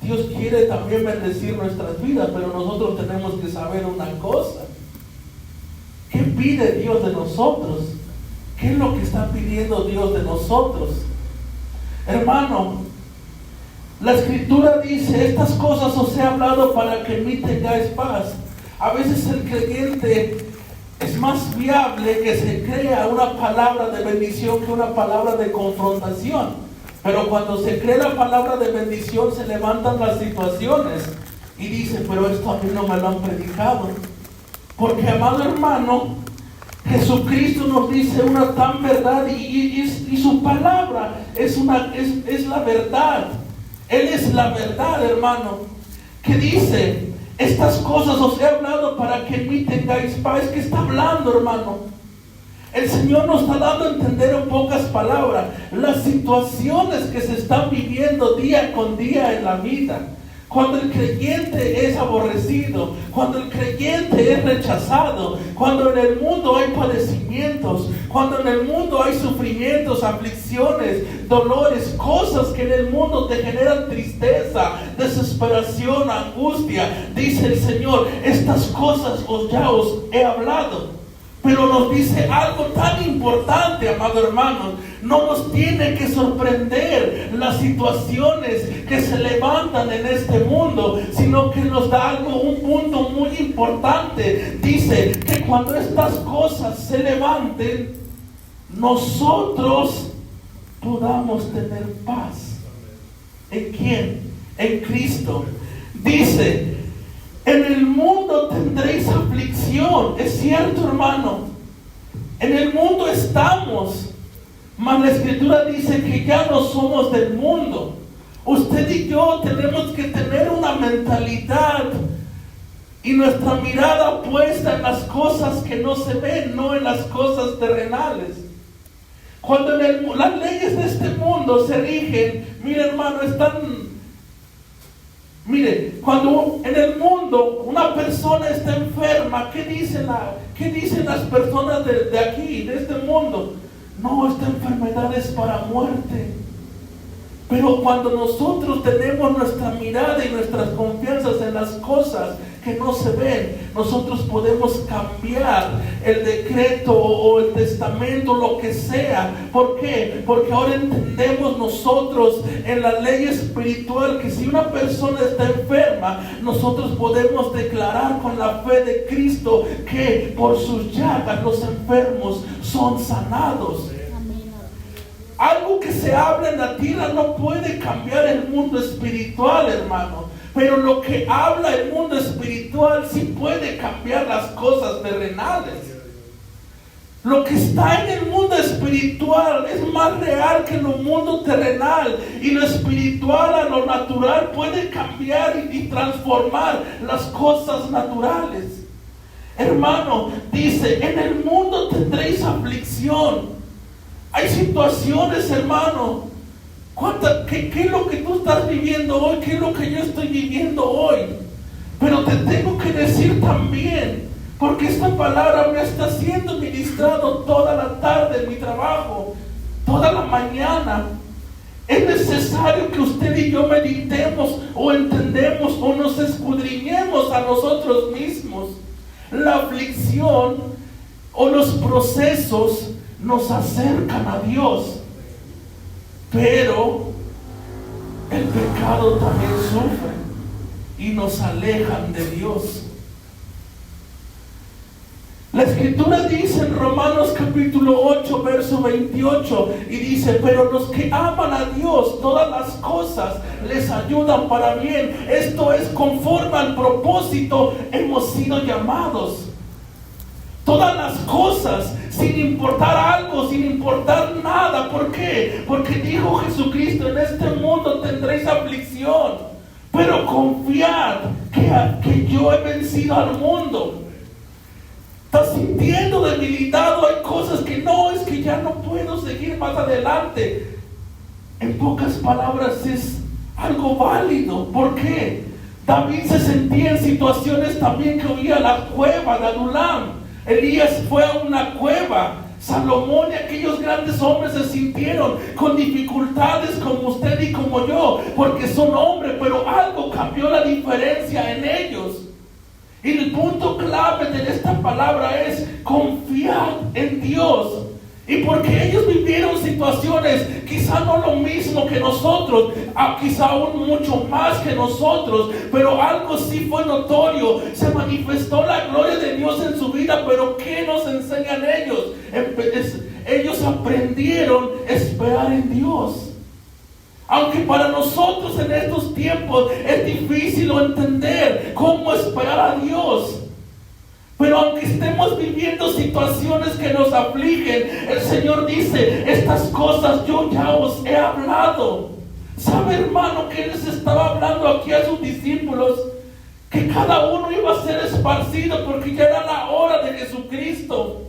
Dios quiere también bendecir nuestras vidas, pero nosotros tenemos que saber una cosa. ¿Qué pide Dios de nosotros? ¿Qué es lo que está pidiendo Dios de nosotros? Hermano, la Escritura dice, estas cosas os he hablado para que en mí tengáis paz. A veces el creyente es más viable que se crea una palabra de bendición que una palabra de confrontación. Pero cuando se cree la palabra de bendición, se levantan las situaciones y dice, pero esto a mí no me lo han predicado. Porque, amado hermano, Jesucristo nos dice una tan verdad y su palabra es la verdad. Él es la verdad, hermano, que dice, estas cosas os he hablado para que en mí tengáis paz. ¿Qué está hablando, hermano? El Señor nos está dando a entender en pocas palabras las situaciones que se están viviendo día con día en la vida. Cuando el creyente es aborrecido, cuando el creyente es rechazado, cuando en el mundo hay padecimientos, cuando en el mundo hay sufrimientos, aflicciones, dolores, cosas que en el mundo te generan tristeza, desesperación, angustia, dice el Señor, estas cosas ya os he hablado. Pero nos dice algo tan importante, amado hermano. No nos tiene que sorprender las situaciones que se levantan en este mundo, sino que nos da un punto muy importante. Dice que cuando estas cosas se levanten, nosotros podamos tener paz. ¿En quién? En Cristo. Dice, en el mundo tendréis aflicción. Es cierto, hermano. En el mundo estamos. Mas la Escritura dice que ya no somos del mundo. Usted y yo tenemos que tener una mentalidad y nuestra mirada puesta en las cosas que no se ven, no en las cosas terrenales. Cuando las leyes de este mundo se rigen, mire hermano, cuando en el mundo una persona está enferma, ¿qué dicen las personas de aquí, de este mundo? No, esta enfermedad es para muerte. Pero cuando nosotros tenemos nuestra mirada y nuestras confianzas en las cosas que no se ven, nosotros podemos cambiar el decreto o el testamento, lo que sea. ¿Por qué? Porque ahora entendemos nosotros en la ley espiritual que si una persona está enferma, nosotros podemos declarar con la fe de Cristo que por sus llagas los enfermos son sanados. Algo que se habla en la tierra no puede cambiar el mundo espiritual, hermano. Pero lo que habla el mundo espiritual sí puede cambiar las cosas terrenales. Lo que está en el mundo espiritual es más real que en el mundo terrenal. Y lo espiritual a lo natural puede cambiar y transformar las cosas naturales. Hermano, dice, en el mundo tendréis aflicción. Hay situaciones, hermano. ¿Qué es lo que tú estás viviendo hoy? ¿Qué es lo que yo estoy viviendo hoy? Pero te tengo que decir también, porque esta palabra me está siendo ministrado toda la tarde en mi trabajo, toda la mañana. Es necesario que usted y yo meditemos o entendemos o nos escudriñemos a nosotros mismos. La aflicción o los procesos nos acercan a Dios, pero el pecado también sufre y nos alejan de Dios. La Escritura dice en Romanos capítulo 8 verso 28 y dice, pero los que aman a Dios, todas las cosas les ayudan para bien. Esto es conforme al propósito hemos sido llamados. Todas las cosas, sin importar algo, sin importar nada. ¿Por qué? Porque dijo Jesucristo, en este mundo tendréis aflicción, pero confiad que yo he vencido al mundo. Estás sintiendo debilitado, hay cosas que no, es que ya no puedo seguir más adelante. En pocas palabras es algo válido. ¿Por qué? David se sentía en situaciones también que oía la cueva de Adulam. Elías fue a una cueva, Salomón y aquellos grandes hombres se sintieron con dificultades como usted y como yo, porque son hombres, pero algo cambió la diferencia en ellos. Y el punto clave de esta palabra es confiar en Dios. Y porque ellos vivieron situaciones, quizá no lo mismo que nosotros, quizá aún mucho más que nosotros, pero algo sí fue notorio. Se manifestó la gloria de Dios en su vida, pero ¿qué nos enseñan ellos? Ellos aprendieron a esperar en Dios. Aunque para nosotros en estos tiempos es difícil entender cómo esperar a Dios. Pero aunque estemos viviendo situaciones que nos afligen, el Señor dice, estas cosas yo ya os he hablado. ¿Sabe, hermano, que Él les estaba hablando aquí a sus discípulos? Que cada uno iba a ser esparcido porque ya era la hora de Jesucristo.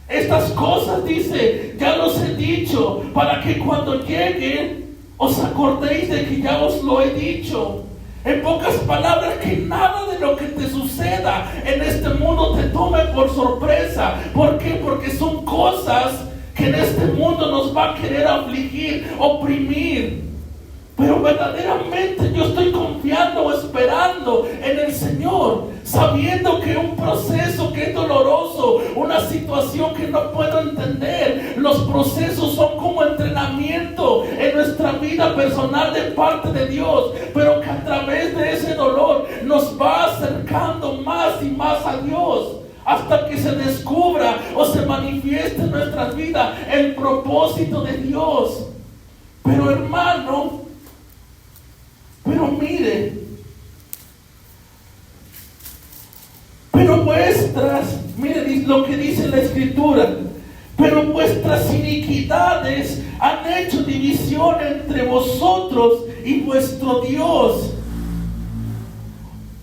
Estas cosas, dice, ya los he dicho, para que cuando llegue os acordéis de que ya os lo he dicho. En pocas palabras, que nada de lo que te suceda en este mundo te tome por sorpresa. ¿Por qué? Porque son cosas que en este mundo nos va a querer afligir, oprimir. Pero verdaderamente yo estoy confiando, esperando en el Señor, sabiendo que un proceso que es doloroso, una situación que no puedo entender, los procesos son como entrenamiento en nuestra vida personal de parte de Dios, pero que a través de ese dolor nos va acercando más y más a Dios, hasta que se descubra o se manifieste en nuestras vidas el propósito de Dios. Pero hermano, pero mire, mire lo que dice la Escritura, pero vuestras iniquidades han hecho división entre vosotros y vuestro Dios.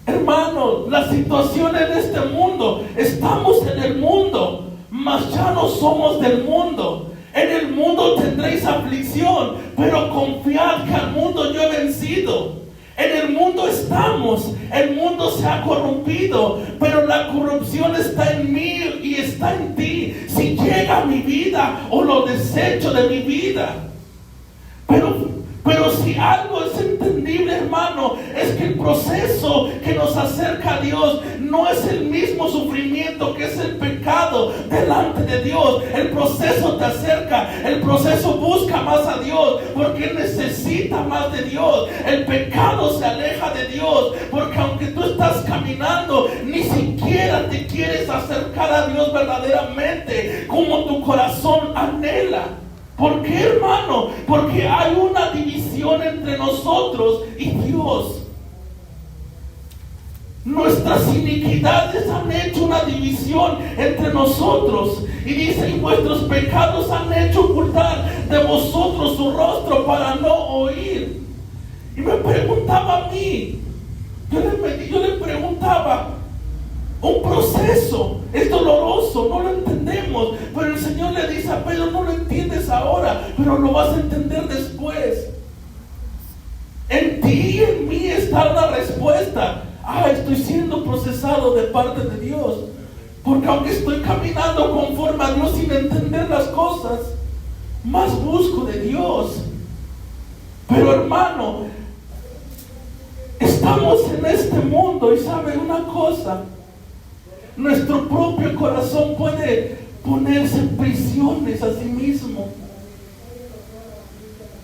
Hermanos, la situación en este mundo, estamos en el mundo, mas ya no somos del mundo. En el mundo tendréis aflicción, pero confiad que al mundo yo he vencido. En el mundo estamos, el mundo se ha corrompido, pero la corrupción está en mí y está en ti. Si llega a mi vida o lo desecho de mi vida. Pero si algo es entendible, hermano, es que el proceso que nos acerca a Dios no es el mismo sufrimiento que es el pecado delante de Dios. El proceso te acerca, el proceso busca más a Dios porque necesita más de Dios. El pecado se aleja de Dios porque aunque tú estás caminando, ni siquiera te quieres acercar a Dios verdaderamente como tu corazón anhela. ¿Por qué, hermano? Porque hay una división entre nosotros y Dios. Nuestras iniquidades han hecho una división entre nosotros. Y dice, y vuestros pecados han hecho ocultar de vosotros su rostro para no oír. Y me preguntaba a mí, yo le preguntaba, un proceso es doloroso, no lo entendemos, pero el Señor le dice a Pedro, no lo entiendes ahora, pero lo vas a entender después. En ti y en mí está la respuesta. Estoy siendo procesado de parte de Dios, porque aunque estoy caminando conforme a Dios sin entender las cosas, más busco de Dios. Pero hermano, estamos en este mundo y sabe una cosa, nuestro propio corazón puede ponerse en prisiones a sí mismo.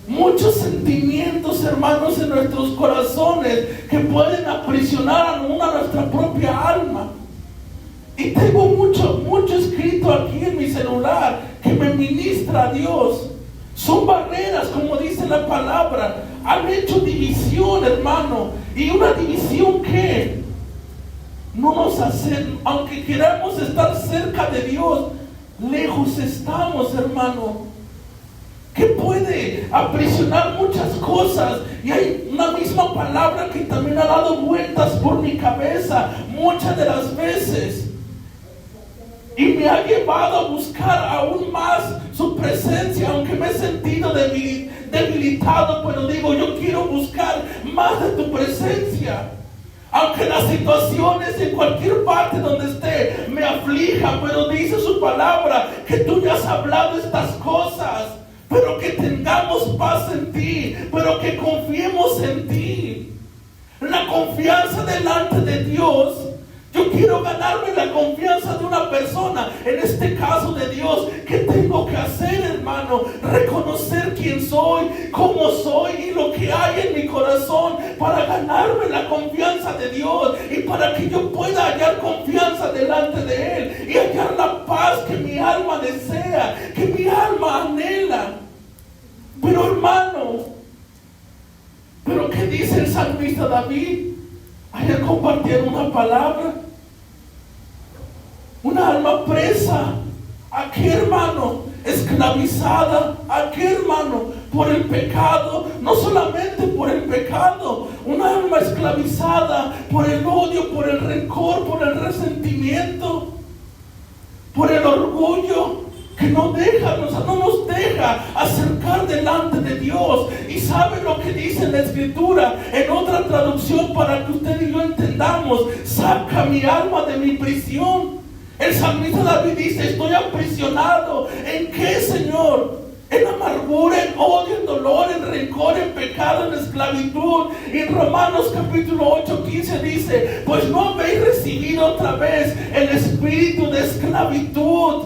Muchos sentimientos, hermanos, en nuestros corazones que pueden aprisionar a nuestra propia alma. Y tengo mucho escrito aquí en mi celular que me ministra a Dios. Son barreras, como dice la palabra. Han hecho división, hermano. Y una división que no nos hace, aunque queramos estar cerca de Dios, lejos estamos, hermano. Que puede aprisionar muchas cosas. Y hay una misma palabra que también ha dado vueltas por mi cabeza muchas de las veces. Y me ha llevado a buscar aún más su presencia, aunque me he sentido debilitado, pero digo, yo quiero buscar más de tu presencia. Aunque las situaciones en cualquier parte donde esté me aflijan, pero dice su palabra que tú ya has hablado estas cosas, pero que tengamos paz en ti, pero que confiemos en ti. La confianza delante de Dios. Yo quiero ganarme la confianza de una persona, en este caso de Dios. ¿Qué tengo que hacer, hermano? Reconocer quién soy, cómo soy y lo que hay en mi corazón para ganarme la confianza de Dios y para que yo pueda hallar confianza delante de Él y hallar la paz que mi alma desea, que mi alma anhela. Pero hermano, ¿pero qué dice el salmista David? Ayer compartieron una palabra. Una alma presa. ¿A qué, hermano? Esclavizada. ¿A qué, hermano? Por el pecado. No solamente por el pecado. Una alma esclavizada por el odio, por el rencor, por el resentimiento, por el orgullo, que no nos deja acercar delante de Dios. Y sabe lo que dice la Escritura en otra traducción para que usted y yo entendamos: saca mi alma de mi prisión. El salmista David dice: estoy aprisionado. ¿En qué, Señor? En amargura, en odio, en dolor, en rencor, en pecado, en esclavitud. Y en Romanos capítulo 8:15 dice: pues no habéis recibido otra vez el espíritu de esclavitud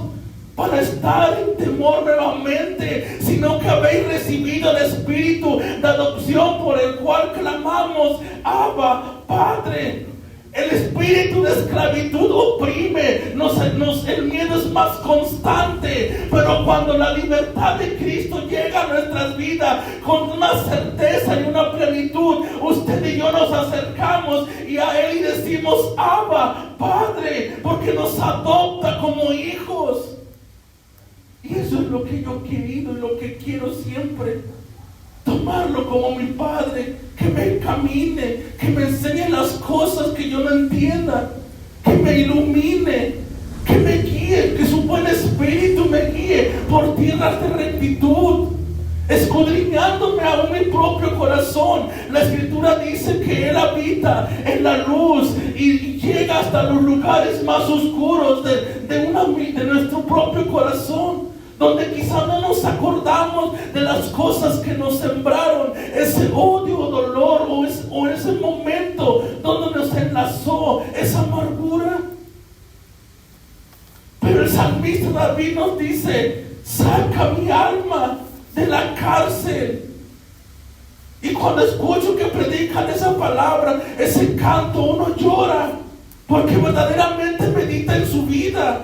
para estar en temor nuevamente, sino que habéis recibido el espíritu de adopción, por el cual clamamos: Abba, Padre. El espíritu de esclavitud oprime, el miedo es más constante, pero cuando la libertad de Cristo llega a nuestras vidas con una certeza y una plenitud, usted y yo nos acercamos y a Él y decimos: Abba, Padre, porque nos adopta como hijos. Y eso es lo que yo he querido y lo que quiero siempre. Tomarlo como mi Padre, que me encamine, que me enseñe las cosas que yo no entienda, que me ilumine, que me guíe, que su buen espíritu me guíe por tierras de rectitud, escudriñándome aún mi propio corazón. La Escritura dice que Él habita en la luz y llega hasta los lugares más oscuros de nuestro propio corazón, donde quizá no nos acordamos de las cosas que nos sembraron, ese odio o dolor o ese momento donde nos enlazó esa amargura. Pero el salmista David nos dice: saca mi alma de la cárcel. Y cuando escucho que predican esa palabra, ese canto, uno llora, porque verdaderamente medita en su vida.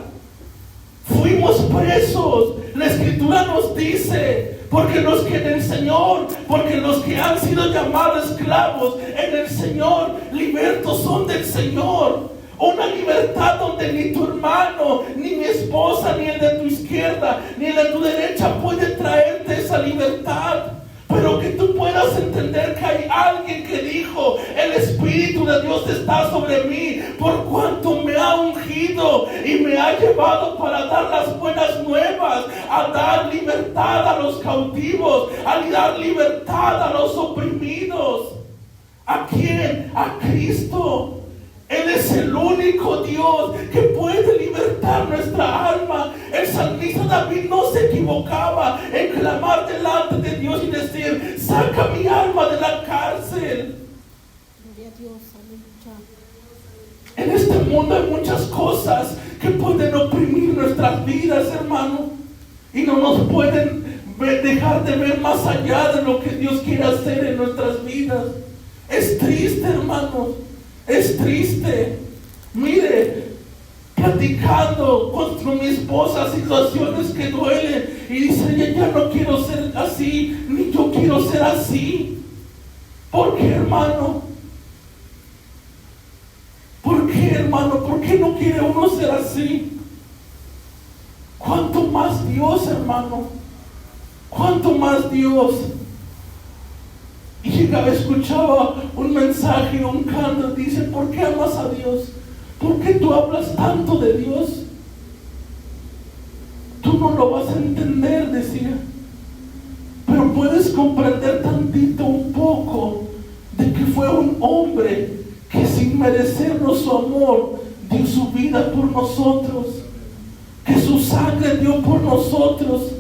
Fuimos presos. La Escritura nos dice: porque los que en el Señor, porque los que han sido llamados esclavos en el Señor, libertos son del Señor. Una libertad donde ni tu hermano, ni mi esposa, ni el de tu izquierda, ni el de tu derecha puede traerte esa libertad. Pero que tú puedas entender que hay alguien que dijo: el Espíritu de Dios está sobre mí, por cuanto me ha ungido y me ha llevado para dar las buenas nuevas, a dar libertad a los cautivos, a dar libertad a los oprimidos. ¿A quién? A Cristo. Él es el único Dios que puede libertar nuestra alma. El salmista David no se equivocaba en clamar delante de Dios y decir: saca mi alma de la cárcel. Gloria a Dios, aleluya. En este mundo hay muchas cosas que pueden oprimir nuestras vidas, hermano, y no nos pueden dejar de ver más allá de lo que Dios quiere hacer en nuestras vidas. Es triste, hermanos. Es triste. Mire, platicando con mi esposa situaciones que duelen, y dice ella: ya no quiero ser así, ni yo quiero ser así. ¿Por qué, hermano? ¿Por qué, hermano? ¿Por qué no quiere uno ser así? ¿Cuánto más Dios, hermano? ¿Cuánto más Dios? Y escuchaba un mensaje, un canto, dice: ¿por qué amas a Dios? ¿Por qué tú hablas tanto de Dios? Tú no lo vas a entender, decía, pero puedes comprender tantito, un poco, de que fue un hombre que sin merecernos su amor, dio su vida por nosotros, que su sangre dio por nosotros,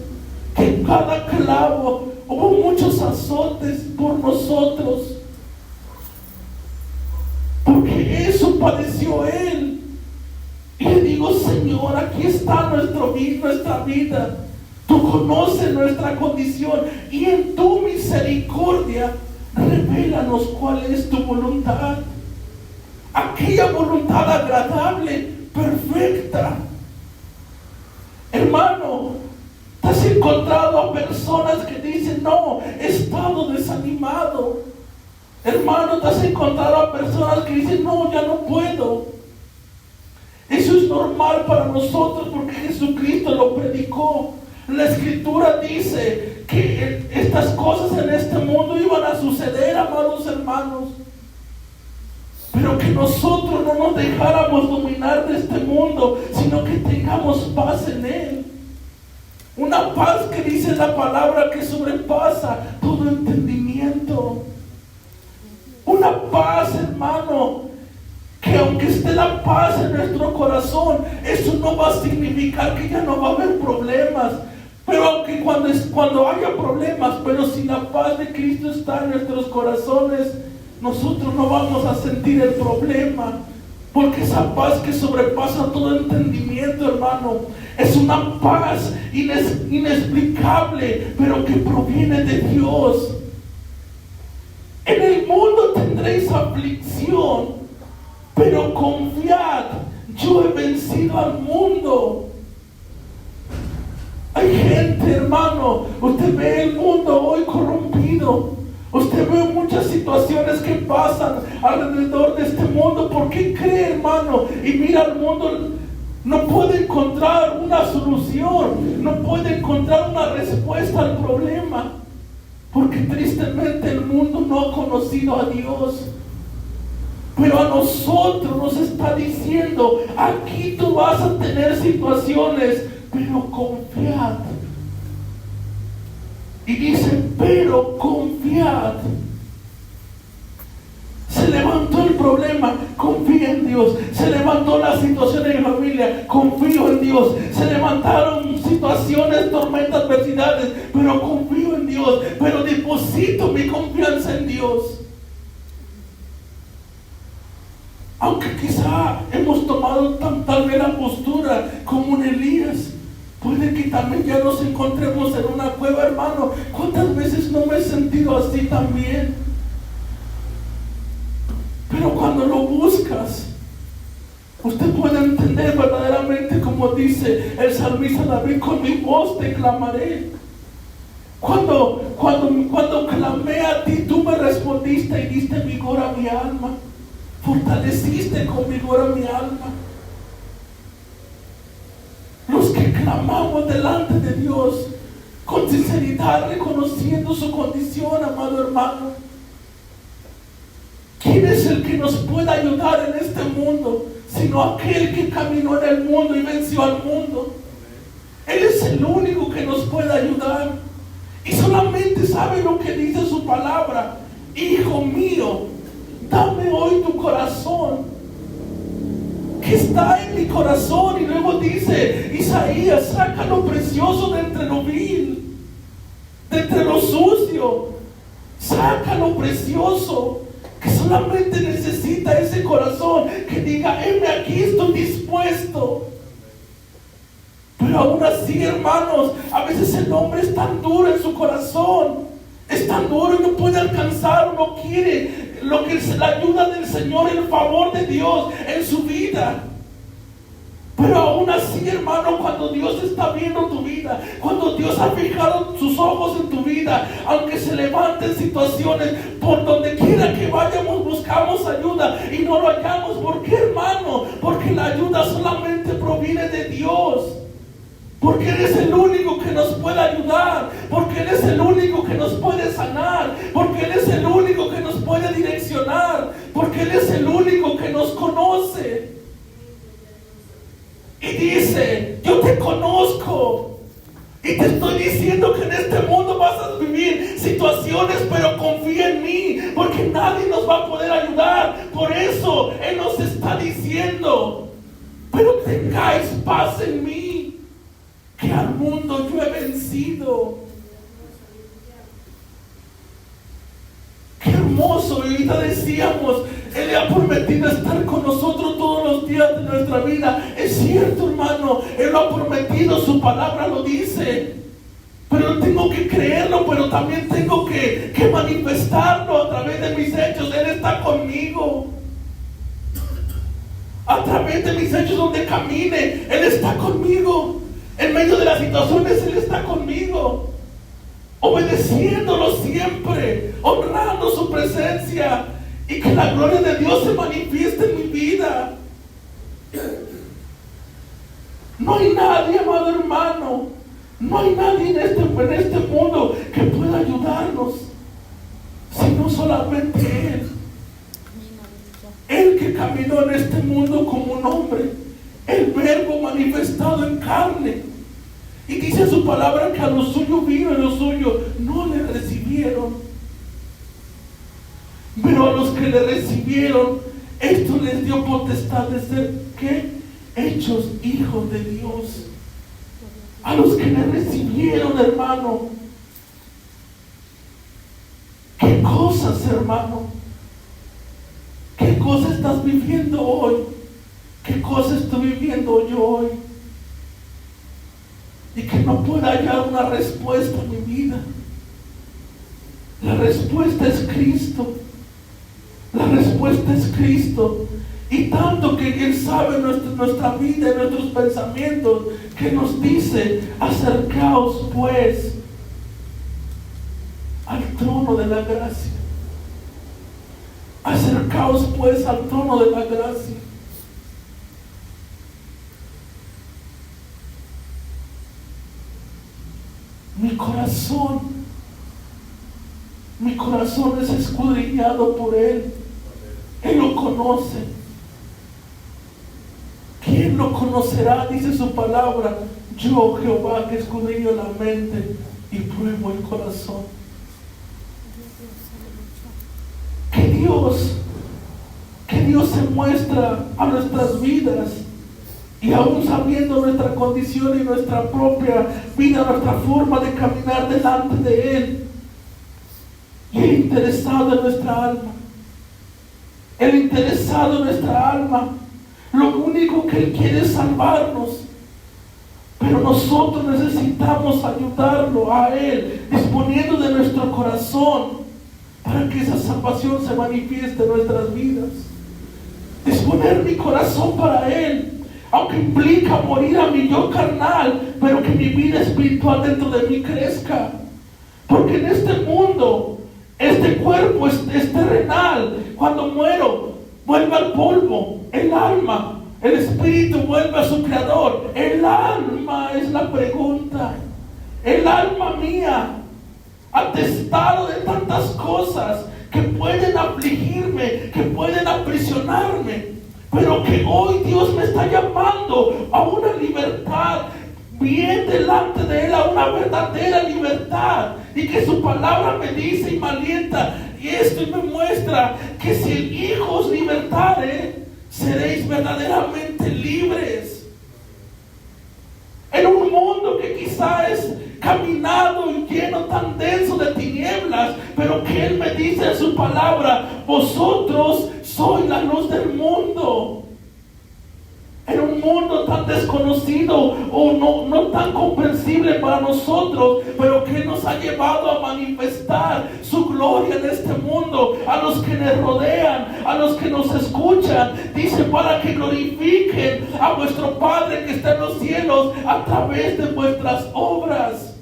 que en cada clavo hubo muchos azotes por nosotros, porque eso padeció Él. Y le digo, Señor, aquí está nuestra vida. Tú conoces nuestra condición y en tu misericordia revélanos cuál es tu voluntad. Aquella voluntad agradable, perfecta. Hermano, te has encontrado a personas que dicen, no, he estado desanimado. Hermano, te has encontrado a personas que dicen, no, ya no puedo. Eso es normal para nosotros porque Jesucristo lo predicó. La Escritura dice que estas cosas en este mundo iban a suceder, amados hermanos, pero que nosotros no nos dejáramos dominar de este mundo, sino que tengamos paz en Él. Una paz que dice la palabra que sobrepasa todo entendimiento. Una paz, hermano, que aunque esté la paz en nuestro corazón, eso no va a significar que ya no va a haber problemas. Pero aunque cuando haya problemas, pero si la paz de Cristo está en nuestros corazones, nosotros no vamos a sentir el problema. Porque esa paz que sobrepasa todo entendimiento, hermano, es una paz inexplicable, pero que proviene de Dios. En el mundo tendréis aflicción, pero confiad, yo he vencido al mundo. Hay gente, hermano, usted ve el mundo hoy corrompido. Usted ve muchas situaciones que pasan alrededor de este mundo. ¿Por qué cree, hermano? Y mira al mundo, no puede encontrar una solución, no puede encontrar una respuesta al problema. Porque tristemente el mundo no ha conocido a Dios. Pero a nosotros nos está diciendo, aquí tú vas a tener situaciones, pero confiad. Y dice, pero confiad. Se levantó el problema, confía en Dios. Se levantó la situación en mi familia, confío en Dios. Se levantaron situaciones, tormentas, adversidades, pero confío en Dios. Pero deposito mi confianza en Dios. Aunque quizá hemos tomado tal vez la postura como en Elías, puede que también ya nos encontremos en una cueva, hermano. ¿Cuántas veces no me he sentido así también? Pero cuando lo buscas, usted puede entender verdaderamente como dice el salmista David, con mi voz te clamaré. Cuando clamé a ti, tú me respondiste y diste vigor a mi alma. Fortaleciste con vigor a mi alma. Los que clamamos delante de Dios con sinceridad, reconociendo su condición, amado hermano. ¿Quién es el que nos puede ayudar en este mundo? Sino aquel que caminó en el mundo y venció al mundo. Él es el único que nos puede ayudar. Y solamente sabe lo que dice su palabra. Hijo mío, dame hoy tu corazón, que está en mi corazón. Y luego dice Isaías, saca lo precioso de entre lo vil, de entre lo sucio. Saca lo precioso, que solamente necesita ese corazón que diga, heme aquí, estoy dispuesto. Pero aún así, hermanos, a veces el hombre es tan duro en su corazón, es tan duro y no puede alcanzar, no quiere lo que es la ayuda del Señor, el favor de Dios en su vida. Pero aún así, hermano, cuando Dios está viendo tu vida, cuando Dios ha fijado sus ojos en tu vida, aunque se levanten situaciones, por donde quiera que vayamos buscamos ayuda y no lo hallamos. ¿Por qué, hermano? Porque la ayuda solamente proviene de Dios. Porque Él es el único que nos puede ayudar, porque Él es el único que nos puede sanar, porque Él es el único que nos puede direccionar, porque Él es el único que nos conoce. Y dice, yo te conozco y te estoy diciendo que en este mundo vas a vivir situaciones, pero confía en mí, porque nadie nos va a poder ayudar. Por eso paz en mí, que al mundo yo he vencido. Qué hermoso. Y ahorita decíamos, Él ha prometido estar con nosotros todos los días de nuestra vida. Es cierto, hermano, Él lo ha prometido, su palabra lo dice. Pero tengo que creerlo, pero también tengo que manifestarlo a través de mis hechos. Él está conmigo. A través de mis hechos donde camine, Él está conmigo. En medio de las situaciones, Él está conmigo. Obedeciéndolo siempre, honrando su presencia, y que la gloria de Dios se manifieste en mi vida. No hay nadie, amado hermano, no hay nadie en este mundo que pueda ayudarnos, sino solamente Él. Él que caminó en este mundo como un hombre, el Verbo manifestado en carne. Y dice su palabra que a los suyos vino y los suyos no le recibieron. Pero a los que le recibieron, esto les dio potestad de ser, ¿qué? Hechos hijos de Dios. A los que le recibieron, hermano. ¿Qué cosas, hermano? ¿Qué cosas estás viviendo hoy? ¿Qué cosas estoy viviendo yo hoy? Y que no pueda hallar una respuesta en mi vida. La respuesta es Cristo. La respuesta es Cristo. Y tanto que Él sabe nuestra vida y nuestros pensamientos, que nos dice: acercaos pues al trono de la gracia. Acercaos pues al trono de la gracia. Mi corazón es escudriñado por Él. Él lo conoce. ¿Quién lo conocerá? Dice su palabra: yo, Jehová, que escudriño la mente y pruebo el corazón. Que Dios se muestra a nuestras vidas, y aún sabiendo nuestra condición y nuestra propia vida, nuestra forma de caminar delante de Él, y el interesado en nuestra alma. El interesado en nuestra alma. Lo único que Él quiere es salvarnos. Pero nosotros necesitamos ayudarlo a Él, disponiendo de nuestro corazón, para que esa salvación se manifieste en nuestras vidas. Disponer mi corazón para Él, aunque implica morir a mi yo carnal, pero que mi vida espiritual dentro de mí crezca. Porque en este mundo, este cuerpo es terrenal. Cuando muero, vuelve al polvo. El alma, el espíritu vuelve a su creador. El alma es la pregunta. El alma mía, atestado de tantas cosas que pueden afligirme, que pueden aprisionarme, pero que hoy Dios me está llamando a una libertad bien delante de Él, a una verdadera libertad. Y que su palabra me dice y me alienta y esto, y me muestra que si el Hijo os libertare, seréis verdaderamente libres. En un mundo que quizá es caminado y lleno tan denso de tinieblas, pero que Él me dice en su palabra: vosotros sois la luz del mundo. En un mundo tan desconocido o no tan comprensible para nosotros, pero que nos ha llevado a manifestar su gloria en este mundo, a los que nos rodean, a los que nos escuchan. Dice: para que glorifiquen a vuestro Padre que está en los cielos a través de vuestras obras.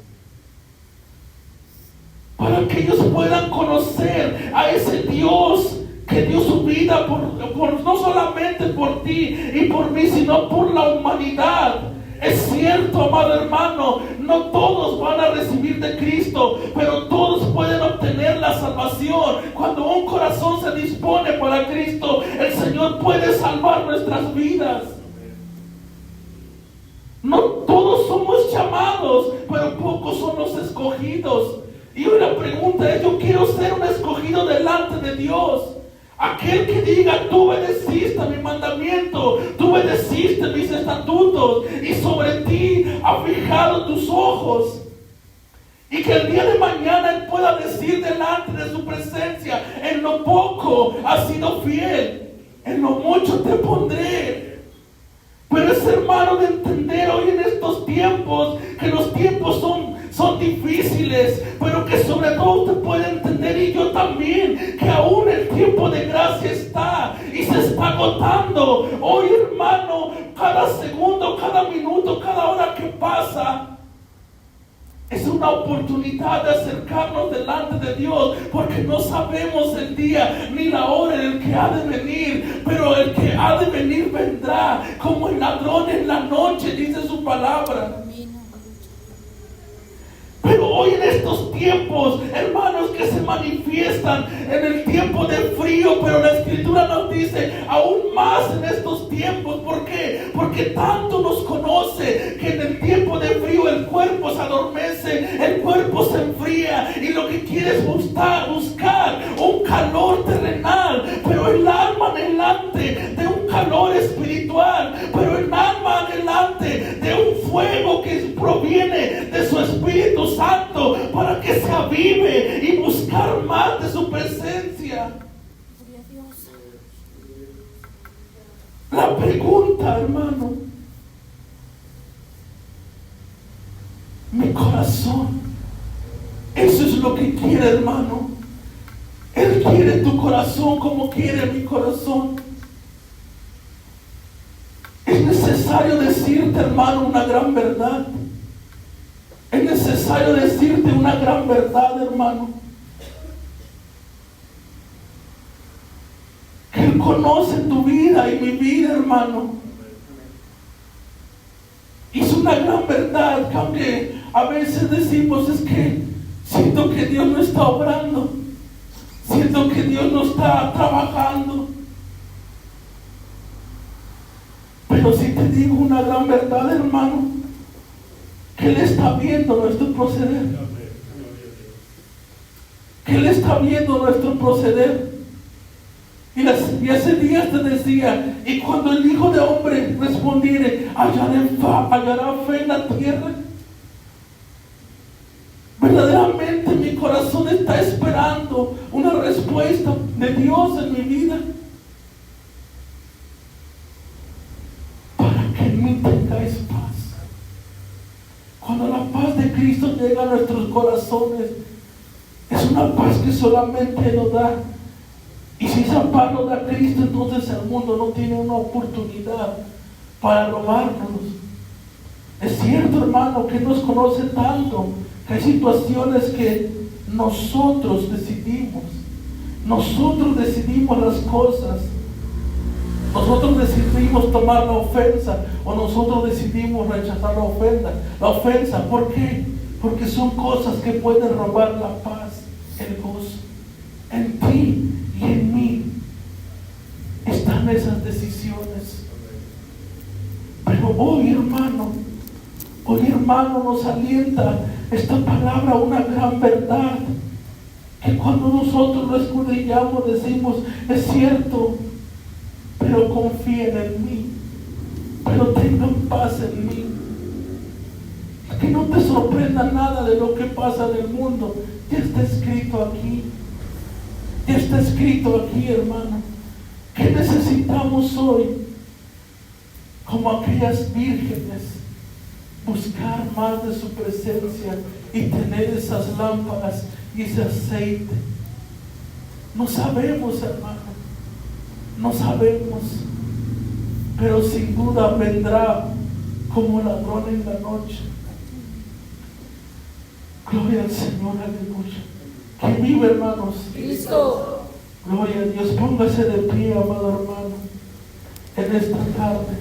Para que ellos puedan conocer a ese Dios que dio su vida no solamente por ti y por mí, sino por la humanidad. Es cierto, amado hermano, no todos van a recibir de Cristo, pero todos pueden obtener la salvación. Cuando un corazón se dispone para Cristo, el Señor puede salvar nuestras vidas. No todos somos llamados, pero pocos son los escogidos. Y hoy la pregunta es: yo quiero ser un escogido delante de Dios. Aquel que diga, tú obedeciste a mi mandamiento, tú obedeciste a mis estatutos, y sobre ti ha fijado tus ojos. Y que el día de mañana Él pueda decir delante de su presencia, en lo poco has sido fiel, en lo mucho te pondré. Pero es, hermano, de entender hoy en estos tiempos, que los tiempos son difíciles, pero que sobre todo usted puede entender, y yo también, que aún el tiempo de gracia está y se está agotando. Hoy, hermano, cada segundo, cada minuto, cada hora que pasa es una oportunidad de acercarnos delante de Dios, porque no sabemos el día ni la hora en el que ha de venir, pero el que ha de venir vendrá como el ladrón en la noche, dice su palabra. Pero hoy en estos tiempos, hermanos, que se manifiestan en el tiempo de frío, pero la Escritura nos dice aún más en estos tiempos. ¿Por qué? Porque tanto nos conoce que en el tiempo de frío el cuerpo se adormece, el cuerpo se enfría, y lo que quiere es buscar un calor terrenal, pero el alma anhelante de un calor espiritual, pero el alma anhelante de un fuego que proviene de su Espíritu Santo, para que se avive y buscar más de su presencia. La pregunta, hermano, mi corazón, eso es lo que quiere, hermano. Él quiere tu corazón como quiere mi corazón. Es necesario decirte, hermano, una gran verdad. Es necesario decirte una gran verdad, hermano. Que Él conoce tu vida y mi vida, hermano. Y es una gran verdad, que aunque a veces decimos, es que siento que Dios no está obrando, siento que Dios no está trabajando. Pero si te digo una gran verdad, hermano, que Él está viendo nuestro proceder. Que Él está viendo nuestro proceder. Y hace días te decía, y cuando el Hijo de Hombre respondiere, hallará fe en la tierra. Verdaderamente mi corazón está esperando una respuesta de Dios en mi vida, para que en mí tengáis paz. Cuando la paz de Cristo llega a nuestros corazones, es una paz que solamente Él nos da. Y si esa paz nos da Cristo, entonces el mundo no tiene una oportunidad para robarnos. Es cierto, hermano, que nos conoce tanto, que hay situaciones que nosotros decidimos. Nosotros decidimos las cosas. Nosotros decidimos tomar la ofensa, o nosotros decidimos rechazar la ofensa. ¿Por qué? Porque son cosas que pueden robar la paz, el gozo. En ti y en mí están esas decisiones. Pero hoy, hermano, nos alienta esta palabra a una gran verdad, que cuando nosotros lo escudriñamos decimos, es cierto, pero confíen en mí, pero tengan paz en mí. Que no te sorprenda nada de lo que pasa en el mundo. Ya está escrito aquí. Ya está escrito aquí, hermano. ¿Qué necesitamos hoy? Como aquellas vírgenes, buscar más de su presencia y tener esas lámparas y ese aceite. No sabemos, hermano. No sabemos, pero sin duda vendrá como ladrón en la noche. Gloria al Señor, aleluya. Que vive, hermanos. Cristo. Gloria a Dios. Póngase de pie, amado hermano, en esta tarde.